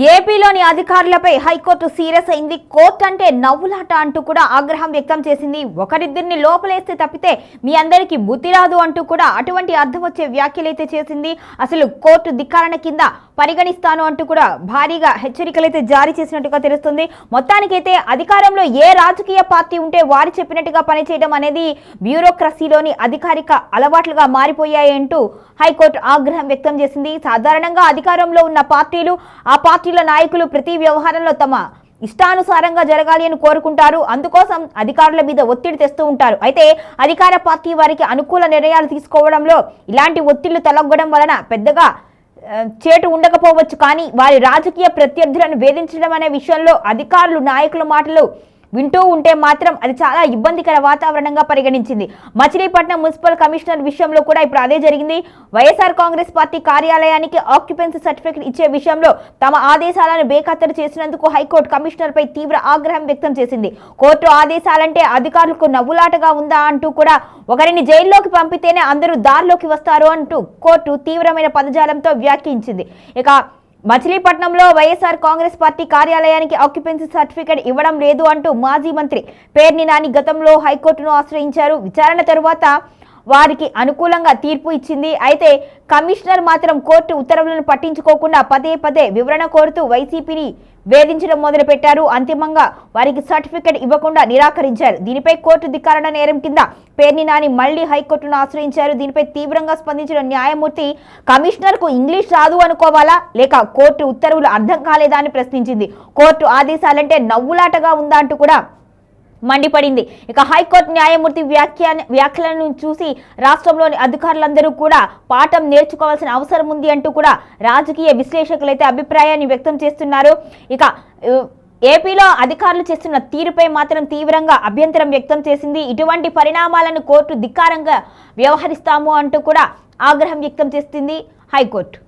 ఏపీలోని అధికారులపై high court serious అయింది. కోర్టు అంటే నవ్వులాట అంటూ కూడా ఆగ్రహం వ్యక్తం చేసింది. ఒకరిద్దరిని లోపలేస్తే తప్పితే మీ అందరికీ బుద్ధి రాదు అంటూ కూడా అటువంటి అర్థం వచ్చే వ్యాఖ్యలైతే చేసింది. అసలు కోర్టు ధిక్కారణ కింద పరిగణిస్తాను అంటూ కూడా భారీగా హెచ్చరికలైతే జారీ చేసినట్టుగా తెలుస్తుంది. మొత్తానికైతే అధికారంలో ఏ రాజకీయ పార్టీ ఉంటే వారు చెప్పినట్టుగా పనిచేయడం అనేది బ్యూరోక్రసీలోని అధికారిక అలవాట్లుగా మారిపోయాయి అంటూ హైకోర్టు ఆగ్రహం వ్యక్తం చేసింది. సాధారణంగా అధికారంలో ఉన్న పార్టీలు ఆ పార్టీల నాయకులు ప్రతి వ్యవహారంలో తమ ఇష్టానుసారంగా జరగాలి అని కోరుకుంటారు. అందుకోసం అధికారుల మీద ఒత్తిడి తెస్తూ ఉంటారు. అయితే అధికార పార్టీ వారికి అనుకూల నిర్ణయాలు తీసుకోవడంలో ఇలాంటి ఒత్తిళ్లు తలొగ్గడం వలన పెద్దగా చేటు ఉండకపోవచ్చు. కానీ వారి రాజకీయ ప్రత్యర్థులను వేధించడం అనే విషయంలో అధికారులు నాయకుల మాటలు వింటూ ఉంటే మాత్రం అది చాలా ఇబ్బందికర వాతావరణంగా పరిగణించింది. మచిలీపట్నం మున్సిపల్ కమిషనర్ విషయంలో కూడా ఇప్పుడు అదే జరిగింది. వైఎస్ఆర్ కాంగ్రెస్ పార్టీ కార్యాలయానికి ఆక్యుపెన్సీ సర్టిఫికెట్ ఇచ్చే విషయంలో తమ ఆదేశాలను బేఖాతరు చేసినందుకు హైకోర్టు కమిషనర్పై తీవ్ర ఆగ్రహం వ్యక్తం చేసింది. కోర్టు ఆదేశాలంటే అధికారులకు నవ్వులాటగా ఉందా అంటూ కూడా ఒకరిని జైల్లోకి పంపితేనే అందరూ దారిలోకి వస్తారు అంటూ కోర్టు తీవ్రమైన పదజాలంతో వ్యాఖ్యానించింది. ఇక మచిలీపట్నంలో వైఎస్ఆర్ కాంగ్రెస్ పార్టీ కార్యాలయానికి ఆక్యుపెన్సీ సర్టిఫికెట్ ఇవ్వడం లేదు అంటూ మాజీ మంత్రి పేర్ని నాని గతంలో హైకోర్టును ఆశ్రయించారు. విచారణ తరువాత వారికి అనుకూలంగా తీర్పు ఇచ్చింది. అయితే కమిషనర్ మాత్రం కోర్టు ఉత్తర్వులను పట్టించుకోకుండా పదే పదే వివరణ కోరుతూ వైసీపీని వేధించడం మొదలుపెట్టారు. అంతిమంగా వారికి సర్టిఫికెట్ ఇవ్వకుండా నిరాకరించారు. దీనిపై కోర్టు ధిక్కారణ నేరం కింద పేర్ని నాని మళ్లీ హైకోర్టును ఆశ్రయించారు. దీనిపై తీవ్రంగా స్పందించిన న్యాయమూర్తి కమిషనర్కు ఇంగ్లీష్ రాదు అనుకోవాలా లేక కోర్టు ఉత్తర్వులు అర్థం కాలేదా అని ప్రశ్నించింది. కోర్టు ఆదేశాలంటే నవ్వులాటగా ఉందా అంటూ కూడా మండిపడింది. ఇక హైకోర్టు న్యాయమూర్తి వ్యాఖ్యలను చూసి రాష్ట్రంలోని అధికారులందరూ కూడా పాఠం నేర్చుకోవాల్సిన అవసరం ఉంది అంటూ కూడా రాజకీయ విశ్లేషకులైతే అభిప్రాయాన్ని వ్యక్తం చేస్తున్నారు. ఇక ఏపీలో అధికారులు చేస్తున్న తీరుపై మాత్రం తీవ్రంగా అభ్యంతరం వ్యక్తం చేసింది. ఇటువంటి పరిణామాలను కోర్టు ధిక్కారంగా వ్యవహరిస్తాము అంటూ కూడా ఆగ్రహం వ్యక్తం చేస్తుంది హైకోర్టు.